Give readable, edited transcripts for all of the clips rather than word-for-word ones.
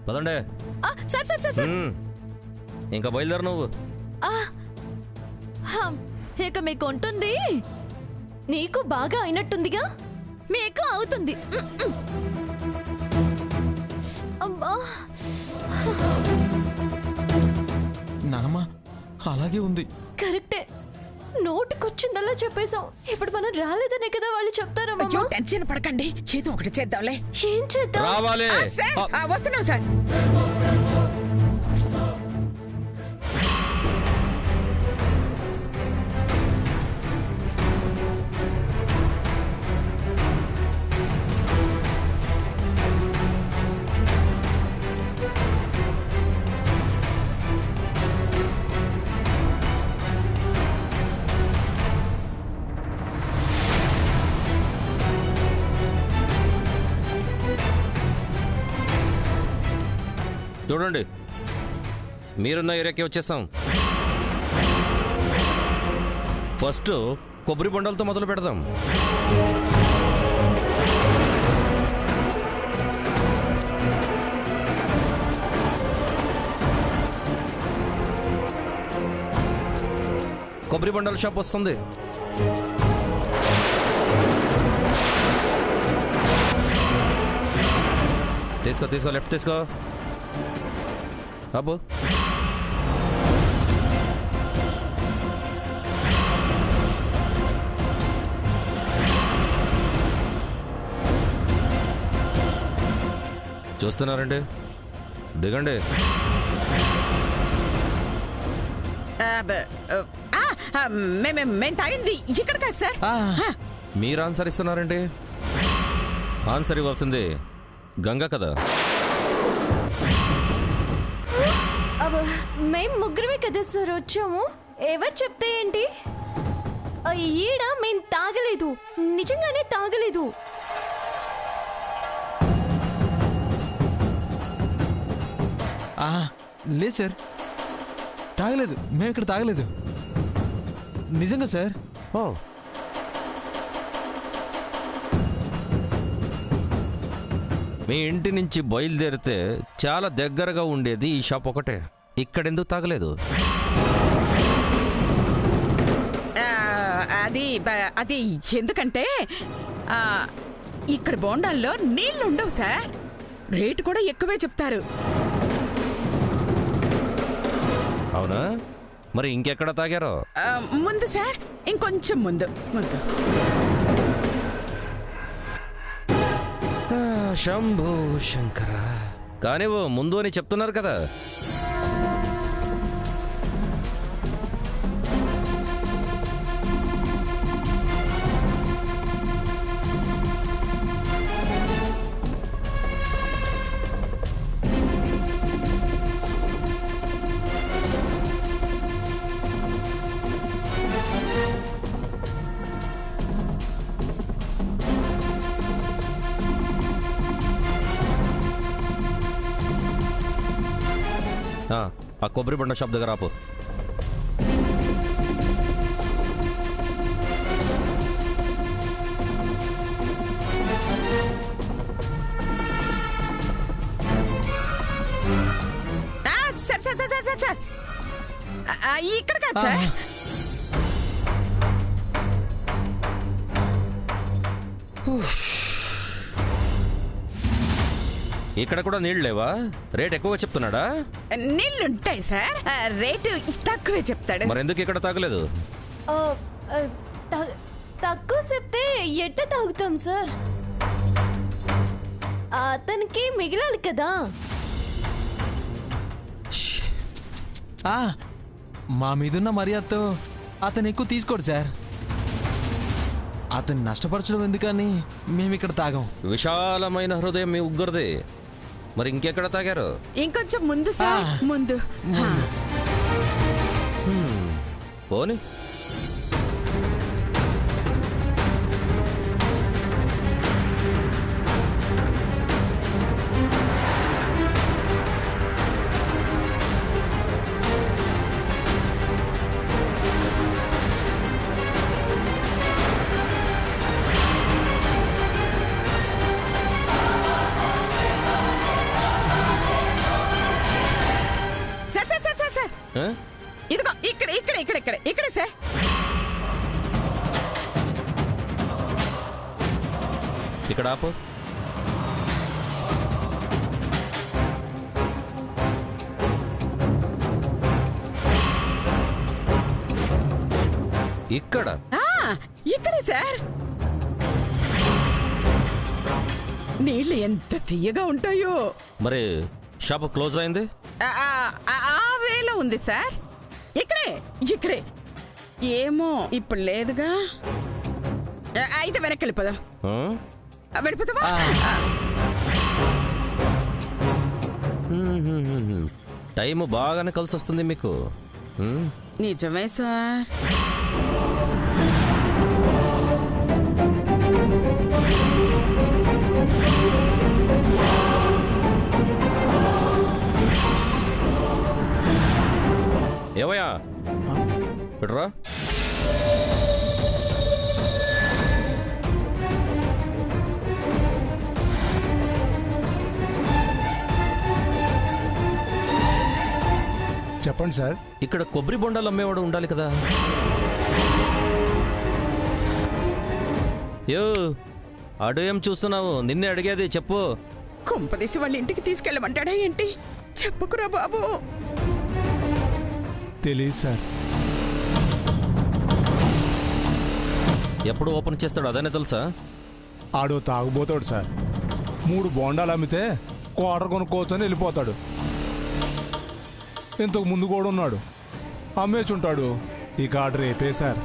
పదండే. Sir sir sir sir ఇంకా బయలుదేరు నువ్వు. ఇక మీకు ఉంటుంది. నీకు బాగా అయినట్టుందిగా, మీకు అవుతుంది. అబ్బా నానమ్మ అలాగే ఉంది. కరెక్టే, నోటికొచ్చిందల్లా చెప్పేశాం. ఇప్పుడు మనం రాలేదనే కదా వాళ్ళు చెప్తారా? టెన్షన్ పడకండి, చేతి ఒకటి చేద్దాంలే. ఏం చేద్దాం? రావాలి. వస్తున్నాం సార్. చూడండి, మీరున్న ఏరియాకి వచ్చేసాం. ఫస్ట్ కొబ్బరి బొండాలతో మొదలు పెడదాం. కొబ్బరి బొండాల షాప్ వస్తుంది. తీసుకో తీసుకో, లెఫ్ట్ తీసుకో. అబ్బో, చూస్తున్నారండి, దిగండి. మేము తాగింది ఇక్కడ కాదు సార్. మీరు ఆన్సర్ ఇస్తున్నారండి. ఆన్సర్ ఇవ్వాల్సింది గంగా కదా. మేము ముగ్గురమే కదా సార్ వచ్చాము. ఎవరు చెప్తే ఏంటి? ఈడ మేము తాగలేదు, నిజంగానే తాగలేదు. లేదు సార్, తాగలేదు. మేము ఇక్కడ తాగలేదు, నిజంగా సార్. ఓ, మీ ఇంటి నుంచి బయలుదేరితే చాలా దగ్గరగా ఉండేది ఈ షాప్ ఒకటే. ఇక్కడెందుకు తాగలేదు? అది ఎందుకంటే ఇక్కడ బోండాల్లో నీళ్లు ఉండవు సార్, రేటు కూడా ఎక్కువే చెప్తారు. అవునా? మరి ఇంకెక్కడ తాగారో? ముందు సార్, ఇంకొంచెం ముందు ముందు. శంభో శంకర. కానీ ఓ ముందు అని చెప్తున్నారు కదా. ఆ కొబ్బరి బండ షాప్ దగ్గర ఆపు. Sir sir sir sir sir ఇక్కడ కాదు సార్. ఇక్కడ కూడా నీళ్ళు లేవా? రేట్ ఎక్కువ చెప్తున్నాడా? నీళ్ళుంటాయి సార్, రేటు తక్కువే చెప్తాడు. మరి ఎందుకు ఇక్కడ తాగలేదు? తక్కువ చెప్తే ఎట్ట తాగుతాం సార్? అతనికి మిగిలాలి కదా. మా మీదున్న మర్యాదతో అతను ఎక్కువ తీసుకోడు సార్. అతన్ని నష్టపరచడం ఎందుకని మేము ఇక్కడ తాగాం. విశాలమైన హృదయం మీ ఉగ్గురిది. మరి ఇంకెక్కడ తాగారు? ఇంకొంచెం ముందు సార్, ముందు. పోనీ. ఆ? ఇదిగో ఇక్కడ ఇక్కడ ఇక్కడ ఇక్కడ ఇక్కడ సార్. ఇక్కడ ఆపు. ఇక్కడ ఇక్కడే సార్. నీళ్ళు ఎంత తీయగా ఉంటాయో. మరి షాప్ క్లోజ్ అయింది. ఆ వేలో ఉంది సార్. ఇక్కడే ఇక్కడే. ఏమో ఇప్పుడు లేదుగా. అయితే వెనక్కి వెళ్ళిపోదాం. వెళ్ళిపోతావా? టైం బాగానే కలిసి వస్తుంది మీకు. నిజమే సార్. ఏవయ్యా ఇట్రా. చెప్పండి సార్. ఇక్కడ కొబ్బరి బొండాలు అమ్మేవాడు ఉండాలి కదా. యో అడు ఏం చూస్తున్నావు? నిన్నే అడిగేది, చెప్పు. కుంపదీసి వాళ్ళ ఇంటికి తీసుకెళ్ళమంటాడా ఏంటి? చెప్పుకురా బాబు. తెలీదు సార్. ఎప్పుడు ఓపెన్ చేస్తాడు అదనే తెలుసా? ఆడు తాగుపోతాడు సార్. 3 బోండాలు అమ్మితే క్వార్టర్ కొనుక్కోవచ్చని వెళ్ళిపోతాడు. ఇంతకు ముందు కూడా ఉన్నాడు, అమ్మేచుంటాడు. ఇక ఆర్డర్ రేపే సార్.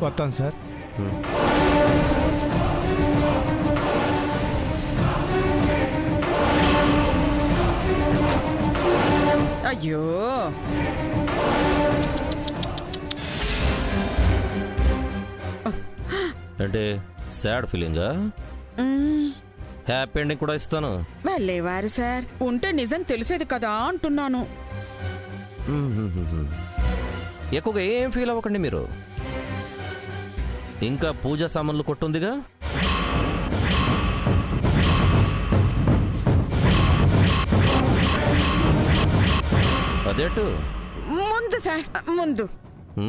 వస్తాను సార్. అయ్యో అంటే సాడ్ ఫీలింగా? హ్యాపీ ఎండింగ్ కూడా ఇస్తాను. వెళ్ళేవారు సార్. ఉంటే నిజం తెలిసేది కదా అంటున్నాను. ఎక్కువగా ఏం ఫీల్ అవ్వకండి మీరు. ఇంకా పూజా సామాన్లు కొట్టుందిగా. అదేటు ముందు సార్. ముందు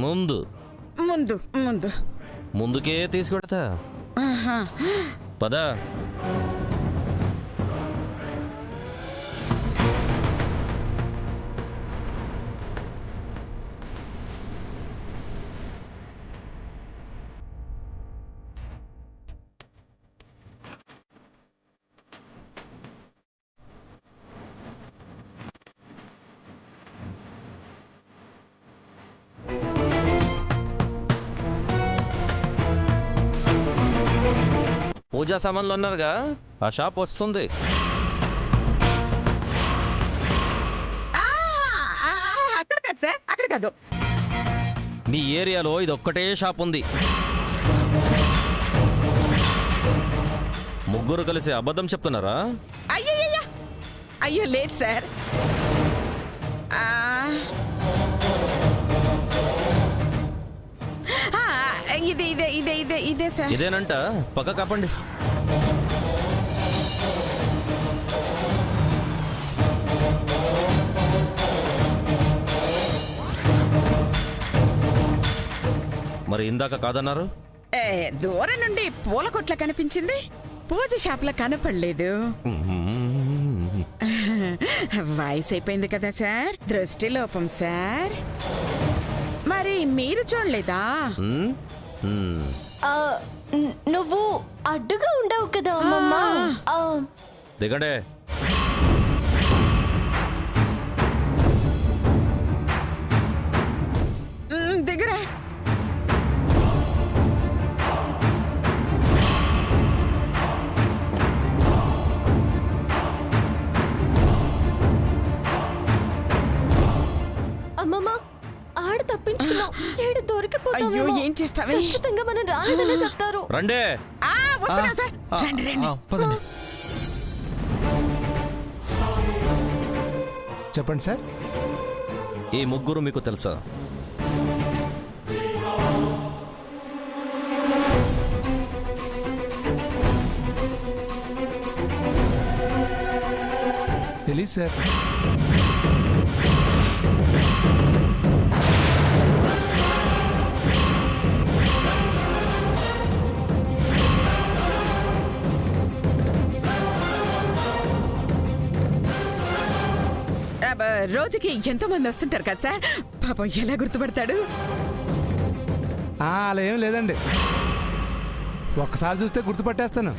ముందు ముందు ముందు ముందుకే తీసుకెడతా. ఆహా. పదా. పూజా సామాన్లు అన్నారుగా, ఆ షాప్ వస్తుంది. అక్కడ కాదు సార్, అక్కడ కాదు. మీ ఏరియాలో ఇది ఒక్కటే షాప్ ఉంది. ముగ్గురు కలిసి అబద్ధం చెప్తున్నారా? అయ్యయ్యా, అయ్యో లేదు సార్. ఇదే ఇదే ఇదే ఇదే ఇదే సార్. ఇదేనంట. పక్క కాపండి. మరి ఇందాక కాదన్నారు? దూరం నుండి పూల కొట్ల కనిపించింది, పూజ షాప్ లో కనపడలేదు. వయసు అయిపోయింది కదా సార్, దృష్టి లోపం సార్. మరి మీరు చూడలేదా? నువ్వు అడ్డుగా ఉండవు కదా అమ్మమ్మ. దిగండే. దిగరా. అమ్మమ్మ ఆడు తప్పించుకున్నావు, ఏడు దొరికిపోతావు. అయ్యో ఏం చేస్తావే? ఖచ్చితంగా మనం రాలేదనే చెప్తారు. రండే. వస్తున్నా సార్. రండి రండి. పదండి. చెప్పండి సార్. ఈ ముగ్గురు మీకు తెలుసా? తెలీదు సార్. రోజుకి ఎంతో మంది వస్తుంటారు కదా సార్, పాపం ఎలా గుర్తుపడతాడు? అలా ఏం లేదండి, ఒక్కసారి చూస్తే గుర్తుపట్టేస్తాను.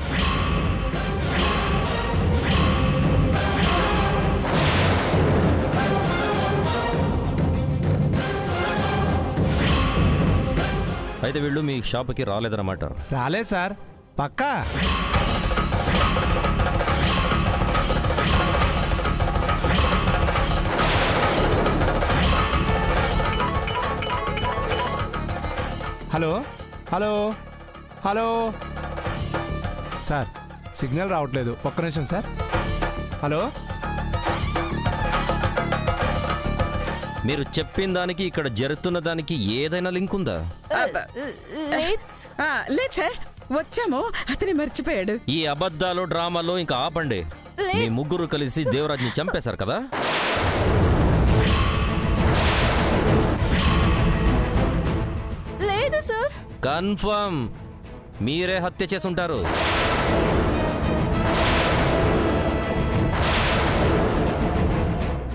అయితే వీళ్ళు మీ షాప్కి రాలేదన్నమాట. రాలేదు సార్, పక్కా. Hello hello hello sir, signal రావట్లేదు, ఒక్క నిమిషం సార్. హలో, మీరు చెప్పిన దానికి ఇక్కడ జరుగుతున్న దానికి ఏదైనా లింక్ ఉందా? లేదు సార్, వచ్చాము, అతనే మర్చిపోయాడు. ఈ అబద్ధాలు డ్రామాలు ఇంకా ఆపండి. మీ ముగ్గురు కలిసి దేవరాజ్ని చంపేశారు కదా? లేదు సార్. కన్ఫర్మ్ మీరే హత్య చేసుంటారు.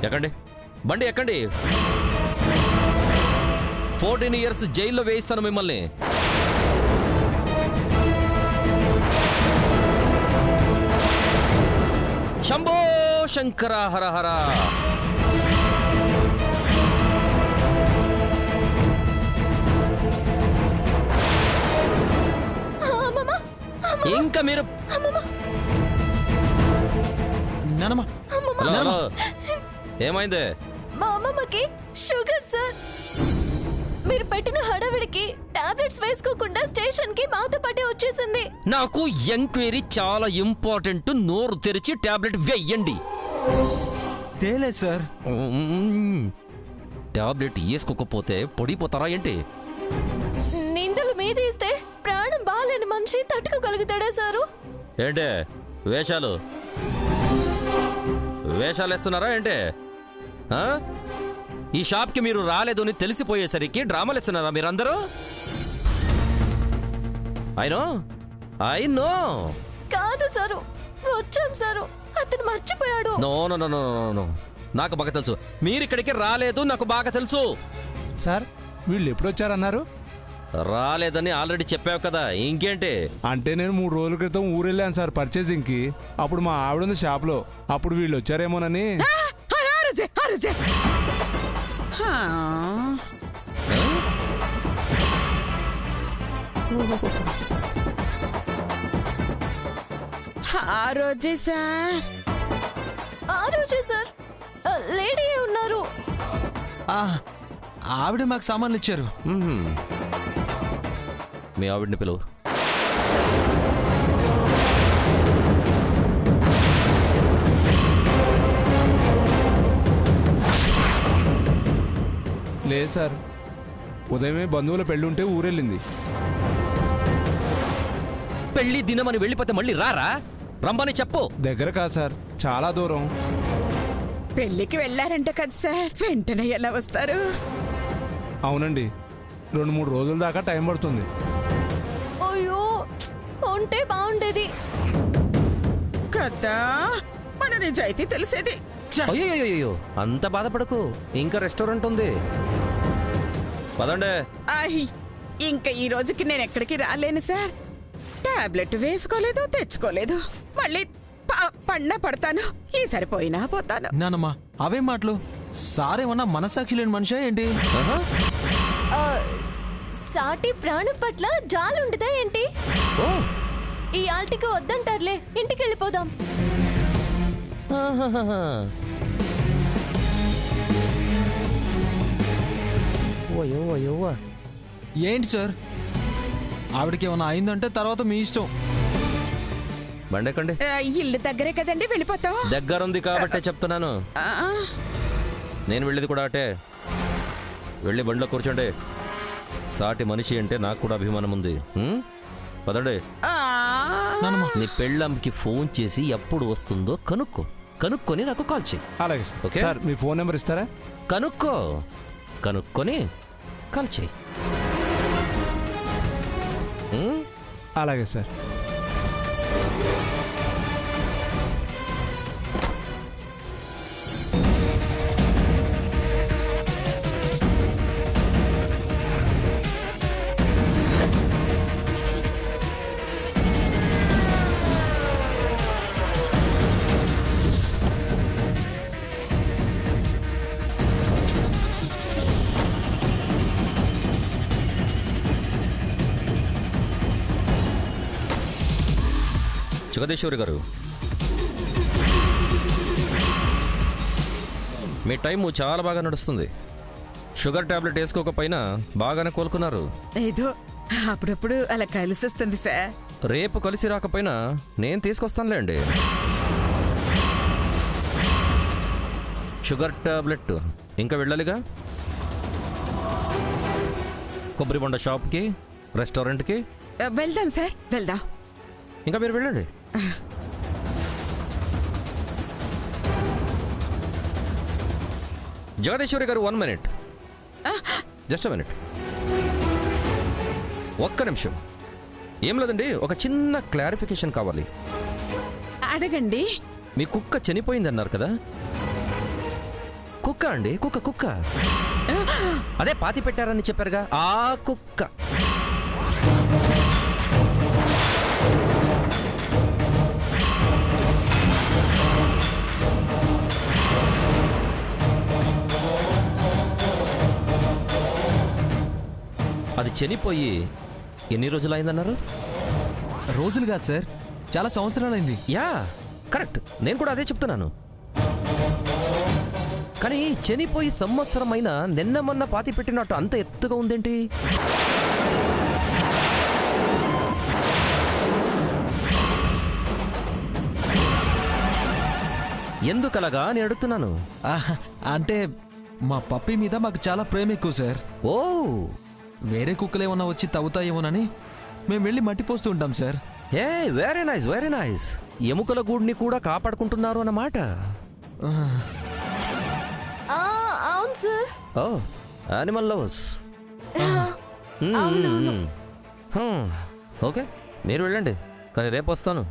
ఎక్కండి, బండి ఎక్కండి. 14 years జైల్లో వేయిస్తాను మిమ్మల్ని. శంభో శంకర హర హర. ఇంకా మీరు నానమ్మ, హలో హలో, ఏమైంది? మా అమ్మమ్మకి షుగర్ సార్. మీరు పెట్టిన హడావిడికి టాబ్లెట్స్ వేసుకోకుండా స్టేషన్ కి మాతో పాటే వచ్చేసింది. నాకు ఎంక్వైరీ చాలా ఇంపార్టెంట్. నోరు తెరిచి టాబ్లెట్ వెయ్యండి. తేలే సార్. టాబ్లెట్ వేసుకోకపోతే పొడిపోతారా ఏంటి? నిందలు మీద ఇస్తే ప్రాణం బాలేని మనిషి తట్టుకోగలుగుతాడా సారు? ఏంటే వేషాలు వేస్తున్నారా ఏంటే? ఈ షాప్కి మీరు రాలేదు అని తెలిసిపోయేసరికి డ్రామాలు వేస్తున్నారా మీరందరూ? I know. కాదు సారు, వచ్చాం సారు, అతను మర్చిపోయాడు. No no no no no, నాకు బాగా తెలుసు మీరు ఇక్కడికి రాలేదు. నాకు బాగా తెలుసు. సార్, వీళ్ళు ఎప్పుడు వచ్చారన్నారు? రాలేదని ఆల్రెడీ చెప్పావు కదా, ఇంకేంటి? అంటే నేను 3 రోజుల క్రితం ఊరెళ్ళాను సార్ పర్చేసింగ్కి. అప్పుడు మా ఆవిడ ఉంది షాప్లో. అప్పుడు వీళ్ళు వచ్చారేమోనని. ఆ రోజే సార్. ఆ రోజే సార్, లేడీ ఉన్నారు. ఆవిడ మాకు సామాన్లు ఇచ్చారు. మీ ఆవిడ్ని పిలువు. లేదు సార్, ఉదయమే బంధువుల పెళ్ళి ఉంటే ఊరెళ్ళింది. పెళ్లి దినమని వెళ్ళిపోతే మళ్ళీ రారా? రమ్మని చెప్పు. దగ్గర కాదు సార్, చాలా దూరం. పెళ్లికి వెళ్ళారంట కదా సార్, వెంటనే ఎలా వస్తారు? అవునండి, 2-3 రోజుల దాకా టైం పడుతుంది. అయ్యో, ఉంటే బాగుండేది కదా, మన నిజాయితీ తెలిసేది. అయ్యో, అంత బాధపడకు, ఇంకా రెస్టారెంట్ ఉంది. పదండి. ఇంకా ఈ రోజుకి నేను ఎక్కడికి రాలేను సార్. టాబ్లెట్ వేసుకోలేదు, తెచ్చుకోలేదు. మళ్ళీ పడతాను. ఈసారి పోయినా పోతాను. నానమ్మ, అవే మాటలు. సారేమన్నా మనసాక్షి లేని మనిషా ఏంటి? సాటి ప్రాణం పట్ల జాలుండదా ఏంటి? ఈ ఆల్టికి వద్దంటారులే, ఇంటికి వెళ్ళిపోదాం. ఏంటి సార్, ఆవిడకి ఏమన్నా అయిందంటే తర్వాత మీ ఇష్టం. బండెక్కండి. ఇల్లు దగ్గరే కదండి, వెళ్ళిపోతాం. దగ్గరుంది కాబట్టే చెప్తున్నాను. నేను వెళ్ళేది కూడా అటే. వెళ్ళి బండిలో కూర్చోండి. సాటి మనిషి అంటే నాకు కూడా అభిమానం ఉంది. పదండి. నీ పెళ్ళంకి ఫోన్ చేసి ఎప్పుడు వస్తుందో కనుక్కో. కనుక్కొని నాకు కాల్ చేయి. అలాగే సార్. ఓకే. సార్ మీ ఫోన్ నెంబర్ ఇస్తారా? కనుక్కొని కాల్ చేయి. అలాగే సార్. జగదీశ్వరి గారు, మీ టైము చాలా బాగా నడుస్తుంది. షుగర్ టాబ్లెట్ వేసుకోకపోయినా బాగానే కోలుకున్నారు. ఏదో అప్పుడప్పుడు అలా కలిసి వస్తుంది సార్. రేపు కలిసి రాకపోయినా నేను తీసుకొస్తానులేండి. షుగర్ టాబ్లెట్ ఇంకా వెళ్ళాలిగా. కొబ్బరి బొండ షాప్కి, రెస్టారెంట్కి వెళ్దాం సార్, వెళ్దాం. ఇంకా మీరు వెళ్ళండి. జగదీశ్వరి గారు, 1 minute, జస్ట్ 1 minute, ఒక్క నిమిషం. ఏం లేదండి, ఒక చిన్న క్లారిఫికేషన్ కావాలి. అడగండి. మీ కుక్క చనిపోయింది అన్నారు కదా? కుక్క అండి, కుక్క. అదే పాతి పెట్టారని చెప్పారుగా, ఆ కుక్క. అది చనిపోయి ఎన్ని రోజులు అయిందన్నారు? రోజులు కాదు సార్, చాలా సంవత్సరాలైంది. Yeah, correct. నేను కూడా అదే చెప్తున్నాను. కానీ చనిపోయి సంవత్సరం అయినా నిన్న మొన్న పాతి పెట్టినట్టు అంత ఎత్తుగా ఉందేంటి? ఎందుకలాగా అని అడుగుతున్నాను. అంటే మా పప్పి మీద మాకు చాలా ప్రేమ ఎక్కువ సార్. ఓ, వేరే కుక్కలేమన్నా వచ్చి తవ్వుతాయేమోనని మేము వెళ్ళి మట్టి పోస్తూ ఉంటాం sir. A very nice, very nice. ఎముకల గూడిని కూడా కాపాడుకుంటున్నారు అన్నమాట. అవును సార్. ఓ, యానిమల్ లవర్స్. ఓకే, మీరు వెళ్ళండి, కానీ రేపు వస్తాను.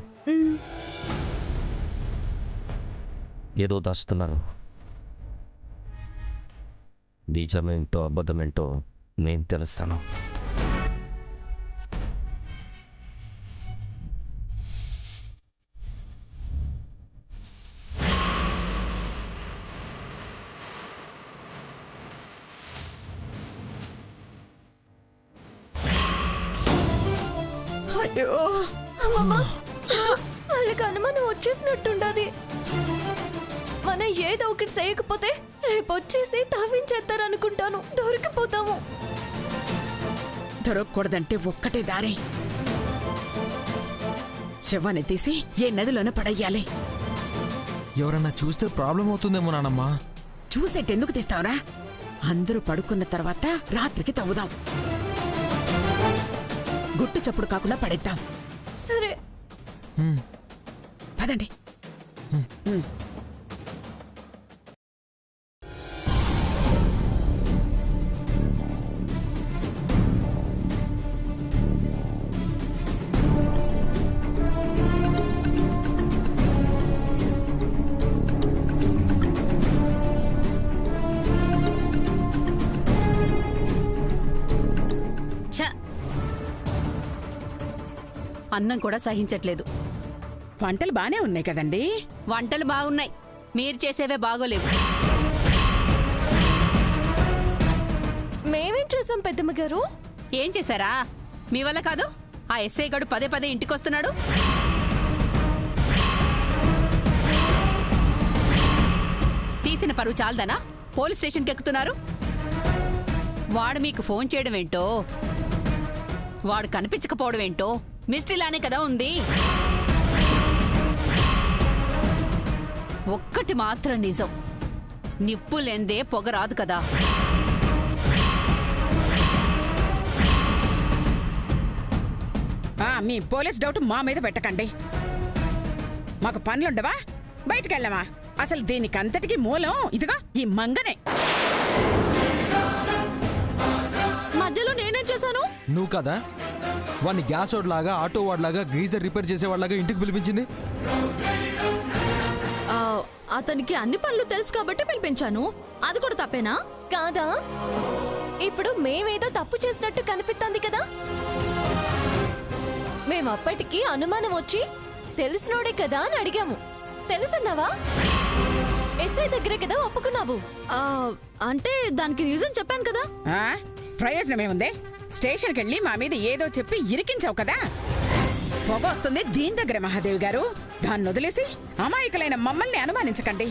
ఏదో దాచుతున్నారు. నిజమేంటో అబద్ధమేంటో నేను తెలుస్తాను. అయ్యో అమ్మమ్మ, వాళ్ళకి అనుమానం వచ్చేసినట్టుండది. మనం ఏదో ఒకటి చేయకపోతే రేపు వచ్చేసి తవ్వించేస్తారనుకుంటాను. దొరికిపోతాము. దొరకకూడదంటే ఒక్కటే దారి. శవాన్ని తీసి ఏ నదిలోనే పడేయాలి. ఎవరన్నా చూస్తే ప్రాబ్లం అవుతుందేమో నానమ్మా. చూసేటెందుకు తీస్తావురా? అందరూ పడుకున్న తర్వాత రాత్రికి తవ్వుదాం. గుట్టు చప్పుడు కాకుండా పడేద్దాం. సరే, పదండి. అన్నం కూడా సహించట్లేదు. వంటలు బానే ఉన్నాయి కదండి. వంటలు బాగున్నాయి, మీరు చేసేవే బాగోలేవు. మేమేం చేసాం పెద్దమ్మ గారు? ఏం చేశారా? మీ వల్ల కాదు. ఆ ఎస్ఐ గడు పదే పదే ఇంటికొస్తున్నాడు. తీసిన పరువు చాలదనా పోలీస్ స్టేషన్కి ఎక్కుతున్నారు? వాడు మీకు ఫోన్ చేయడం ఏంటో, వాడు కనిపించకపోవడం ఏంటో మిస్టరీలానే కదా ఉంది. ఒక్కటి మాత్రం నిజం, నిప్పు లేందే పొగ రాదు కదా. మీ పోలీస్ డౌట్ మా మీద పెట్టకండి. మాకు పనులుండవా? బయటకెళ్ళమా? అసలు దీనికంతటికి మూలం ఇదిగా ఈ మంగనే. మధ్యలో నేనేం చేశాను? నువ్వు కదా వాడిని గ్యాస్ వాడిలాగా ఆటో వాడిలాగా గీజర్ రిపేర్ చేసేవాడిలాగా ఇంటికి పిలిపించింది. అతనికి అన్ని పనులు తెలుసు కాబట్టి పిలిపించాను. అది కూడా తప్పేనా? కాదా? ఇప్పుడు మేమేదో తప్పు చేసినట్టు కనిపిస్తుంది కదా. మేమప్పటికి అనుమానం వచ్చి తెలిసినోడే కదా అని అడిగాము. తెలుసన్నావా? ఎస్ఐ దగ్గరే కదా ఒప్పుకున్నావు. అంటే దానికి రీజన్ చెప్పాను కదా. ప్రయోజనమేముంది? స్టేషన్కి వెళ్ళి మా మీద ఏదో చెప్పి ఇరికించావు కదా. పొగ వస్తుంది దీని దగ్గర మహాదేవి గారు. దాన్ని వదిలేసి అమాయకులైన మమ్మల్ని అనుమానించకండి.